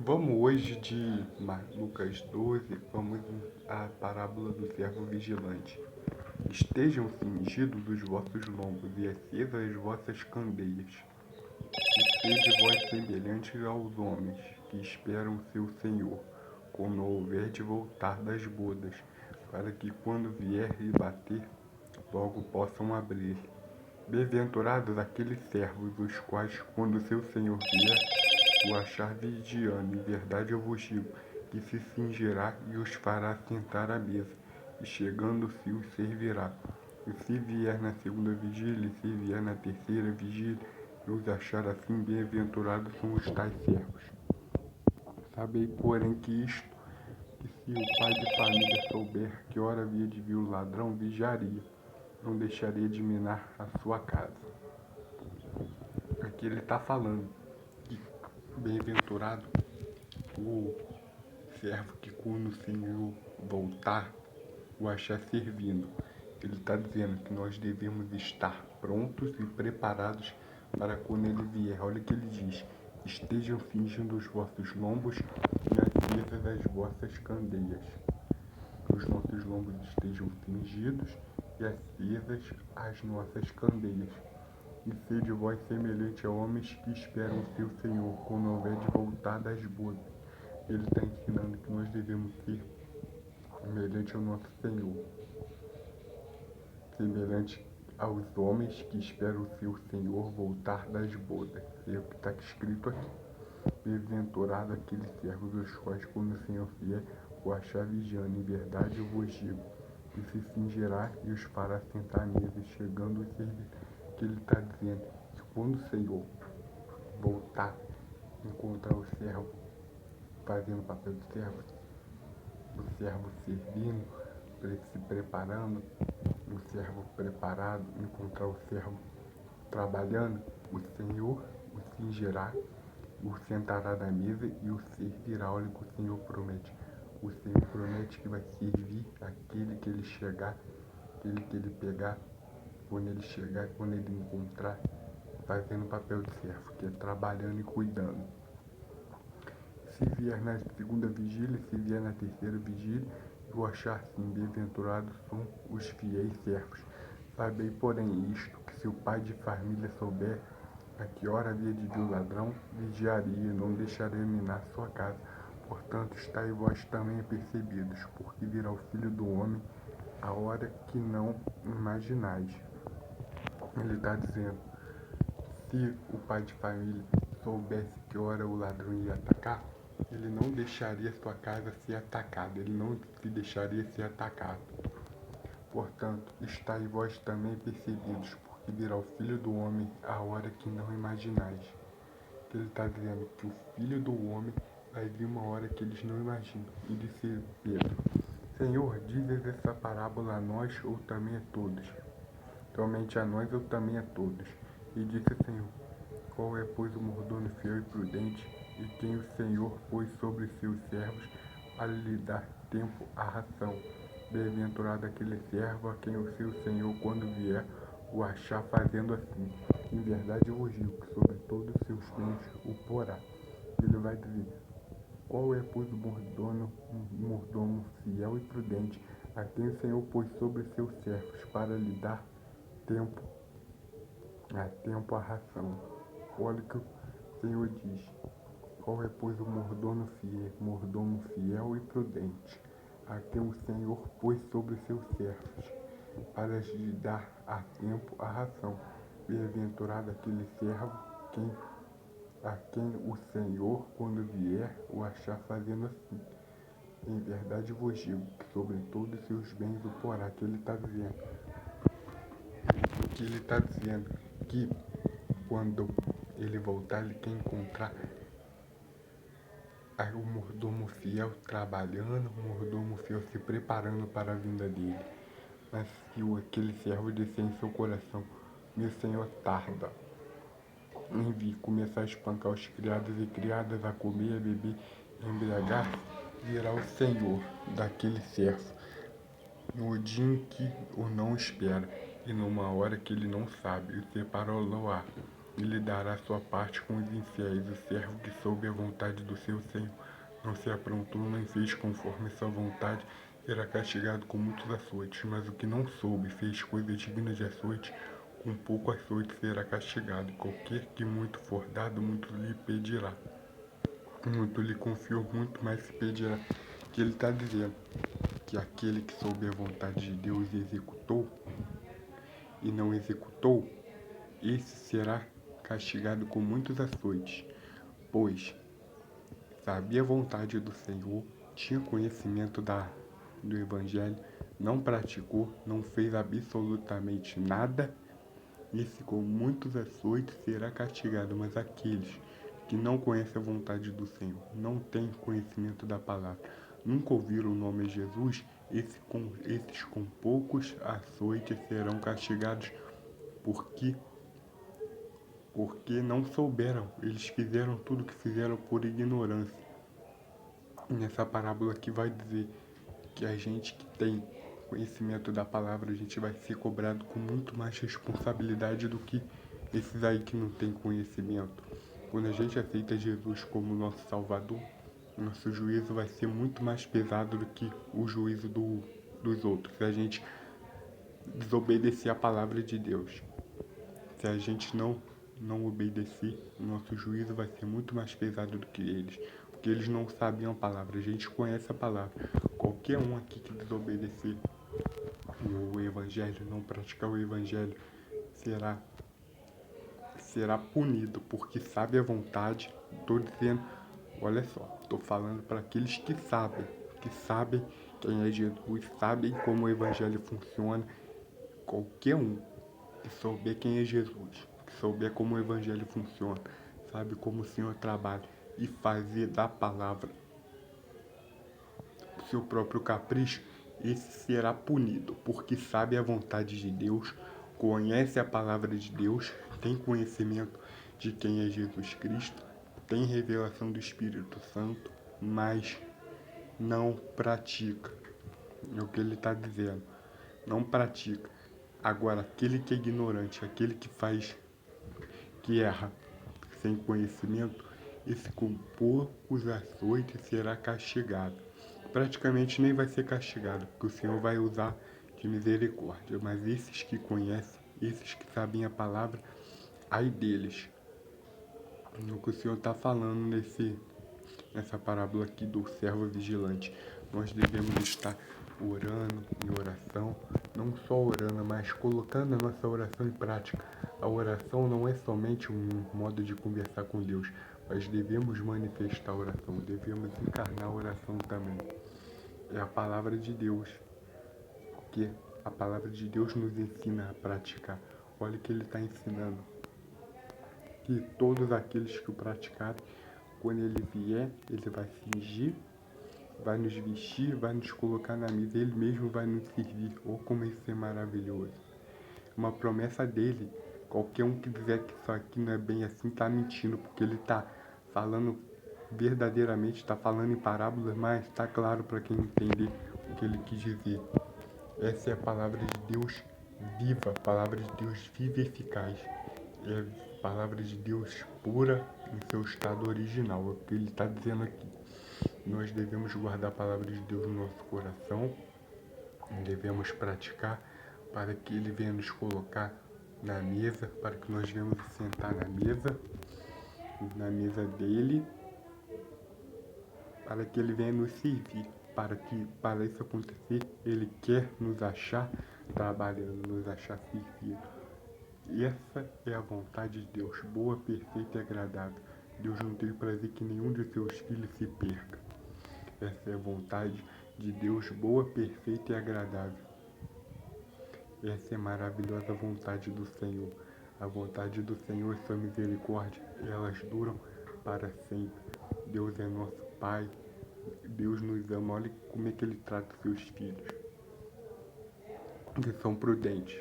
Vamos hoje de Lucas 12, vamos à parábola do servo vigilante. Estejam cingidos os vossos lombos e acesas as vossas candeias. E sede vós semelhantes aos homens que esperam seu Senhor, quando houver de voltar das bodas, para que quando vier lhe bater, logo possam abrir. Bem-aventurados aqueles servos, os quais, quando seu Senhor vier, o achar vigiando, em verdade eu vos digo, que se cingirá e os fará sentar à mesa, e chegando-se os servirá. E se vier na segunda vigília, e se vier na terceira vigília, e os achar assim, bem-aventurados são os tais servos. Sabei, porém, que se o pai de família souber que hora havia de vir o ladrão, vigiaria, não deixaria de minar a sua casa. Aqui ele está falando que bem-aventurado o servo que quando o Senhor voltar, o achar servindo. Ele está dizendo que nós devemos estar prontos e preparados para quando ele vier. Olha o que ele diz: estejam cingindo os vossos lombos e acesas as vossas candeias. Que os nossos lombos estejam cingidos e acesas as nossas candeias. E sede vós semelhante a homens que esperam o seu Senhor quando houver de voltar das bodas. Ele está ensinando que nós devemos ser semelhante ao nosso Senhor, semelhante aos homens que esperam o seu Senhor voltar das bodas. É o que está escrito aqui. Bem-aventurado aqueles servos dos quais, quando o Senhor vier, o achar vigiando. Em verdade eu vos digo, que se cingirá e os fará sentar à mesa, e chegando o servir. Que ele está dizendo que quando o Senhor voltar, encontrar o servo fazendo o papel de servo, o servo servindo, se preparando, o servo preparado, encontrar o servo trabalhando, o Senhor o cingirá, o sentará na mesa e o servirá. Olha o que o Senhor promete. O Senhor promete que vai servir aquele que ele chegar, aquele que ele pegar, quando ele chegar, quando ele encontrar, fazendo o papel de servo, que é trabalhando e cuidando. Se vier na segunda vigília, se vier na terceira vigília, eu achar sim, bem-aventurados são os fiéis servos. Sabei, porém, isto, que se o pai de família souber a que hora havia de vir o ladrão, vigiaria, não deixaria minar sua casa. Portanto, estáis vós também apercebidos, porque virá o Filho do Homem a hora que não imaginais. Ele está dizendo, se o pai de família soubesse que hora o ladrão ia atacar, ele não deixaria sua casa ser atacada, ele não se deixaria ser atacado. Portanto, estáis vós também percebidos, porque virá o Filho do Homem a hora que não imaginais. Ele está dizendo que o Filho do Homem vai vir uma hora que eles não imaginam. E disse Pedro, Senhor, dizes essa parábola a nós ou também a todos? Somente a nós ou também a todos? E disse o Senhor, qual é, pois, o mordomo fiel e prudente, e quem o Senhor pôs sobre seus servos para lhe dar tempo à ração? Bem-aventurado aquele servo a quem o seu Senhor, quando vier, o achar fazendo assim. Em verdade eu vos digo que sobre todos os seus bens o porá. Ele vai dizer, qual é, pois, o mordomo fiel e prudente, a quem o Senhor pôs sobre seus servos para lhe dar tempo à ração? Olha o que o Senhor diz. Qual é, pois, o mordomo fiel e prudente, a quem o Senhor pôs sobre seus servos, para lhe dar a tempo a ração? Bem-aventurado aquele servo a quem o Senhor, quando vier, o achar fazendo assim. Em verdade vos digo que sobre todos os seus bens o porá. Que ele está dizendo que quando ele voltar, ele quer encontrar o mordomo fiel trabalhando, o mordomo fiel se preparando para a vinda dele. Mas se aquele servo disser em seu coração, meu Senhor tarda em vir, começar a espancar os criados e criadas, a comer, a beber, a embriagar, virá o Senhor daquele servo no dia em que o não espera e numa hora que ele não sabe, e separá-lo-á Ele dará sua parte com os infiéis. O servo que soube a vontade do seu Senhor não se aprontou, nem fez conforme sua vontade, será castigado com muitos açoites. Mas o que não soube, fez coisa digna de açoite, com pouco açoite será castigado. Qualquer que muito for dado, muito lhe pedirá. Muito lhe confiou, muito mais se pedirá. Que ele está dizendo que aquele que soube a vontade de Deus e executou, e não executou, esse será castigado com muitos açoites, pois sabia a vontade do Senhor, tinha conhecimento do Evangelho, não praticou, não fez absolutamente nada, esse com muitos açoites será castigado. Mas aqueles que não conhecem a vontade do Senhor, não têm conhecimento da palavra, nunca ouviram o nome de Jesus, esses com poucos açoites serão castigados, porque não souberam, eles fizeram tudo o que fizeram por ignorância. E nessa parábola aqui vai dizer que a gente que tem conhecimento da palavra, a gente vai ser cobrado com muito mais responsabilidade do que esses aí que não têm conhecimento. Quando a gente aceita Jesus como nosso Salvador, nosso juízo vai ser muito mais pesado do que o juízo dos outros. Se a gente desobedecer a palavra de Deus, se a gente não obedecer, nosso juízo vai ser muito mais pesado do que eles, porque eles não sabiam a palavra, a gente conhece a palavra. Qualquer um aqui que desobedecer o Evangelho, não praticar o Evangelho, será punido, porque sabe a vontade. Estou dizendo, olha só, estou falando para aqueles que sabem quem é Jesus, sabem como o Evangelho funciona. Qualquer um que souber quem é Jesus, que souber como o Evangelho funciona, sabe como o Senhor trabalha, e fazer da palavra o seu próprio capricho, esse será punido, porque sabe a vontade de Deus, conhece a palavra de Deus, tem conhecimento de quem é Jesus Cristo, tem revelação do Espírito Santo, mas não pratica. É o que ele está dizendo. Não pratica. Agora, aquele que é ignorante, aquele que erra sem conhecimento, esse com poucos açoites será castigado. Praticamente nem vai ser castigado, porque o Senhor vai usar de misericórdia. Mas esses que conhecem, esses que sabem a palavra, ai deles. O que o Senhor está falando nessa parábola aqui do servo vigilante. Nós devemos estar orando em oração, não só orando, mas colocando a nossa oração em prática. A oração não é somente um modo de conversar com Deus, mas devemos manifestar a oração, devemos encarnar a oração também. É a palavra de Deus, porque a palavra de Deus nos ensina a praticar. Olha o que ele está ensinando. Que todos aqueles que o praticarem, quando ele vier, ele vai fingir, vai nos vestir, vai nos colocar na mesa, ele mesmo vai nos servir. Oh, como isso é maravilhoso. Uma promessa dele. Qualquer um que dizer que isso aqui não é bem assim, está mentindo, porque ele está falando verdadeiramente, está falando em parábolas, mas está claro para quem entender o que ele quis dizer. Essa é a palavra de Deus viva, a palavra de Deus viva e eficaz. É a palavra de Deus pura em seu estado original, é o que ele está dizendo aqui. Nós devemos guardar a palavra de Deus no nosso coração, devemos praticar para que ele venha nos colocar na mesa, para que nós venhamos sentar na mesa dele, para que ele venha nos servir. Para isso acontecer, ele quer nos achar trabalhando, nos achar servindo. E essa é a vontade de Deus, boa, perfeita e agradável. Deus não tem prazer que nenhum de seus filhos se perca. Essa é a vontade de Deus, boa, perfeita e agradável. Essa é a maravilhosa vontade do Senhor. A vontade do Senhor e sua misericórdia, elas duram para sempre. Deus é nosso Pai. Deus nos ama. Olha como é que Ele trata os seus filhos, que são prudentes.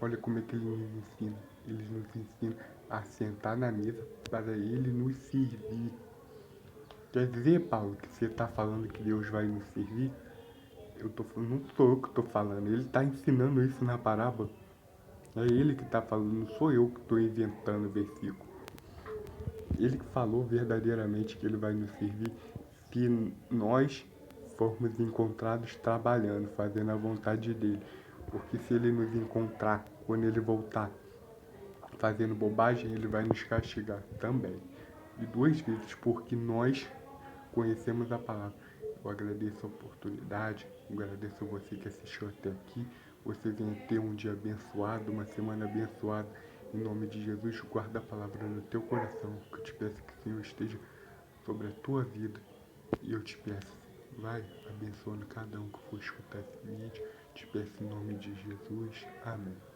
Olha como é que Ele nos ensina. Ele nos ensina a sentar na mesa para Ele nos servir. Quer dizer, Paulo, que você está falando que Deus vai nos servir? Não sou eu que estou falando. Ele está ensinando isso na parábola. É ele que está falando, não sou eu que estou inventando o versículo. Ele que falou verdadeiramente que ele vai nos servir se nós formos encontrados trabalhando, fazendo a vontade dele. Porque se ele nos encontrar, quando ele voltar, fazendo bobagem, ele vai nos castigar também. E duas vezes, porque nós conhecemos a palavra. Eu agradeço a oportunidade, eu agradeço a você que assistiu até aqui. Você venha ter um dia abençoado, uma semana abençoada. Em nome de Jesus, guarda a palavra no teu coração. Que eu te peço que o Senhor esteja sobre a tua vida. E eu te peço, vai abençoando cada um que for escutar esse vídeo. Te peço em nome de Jesus. Amém.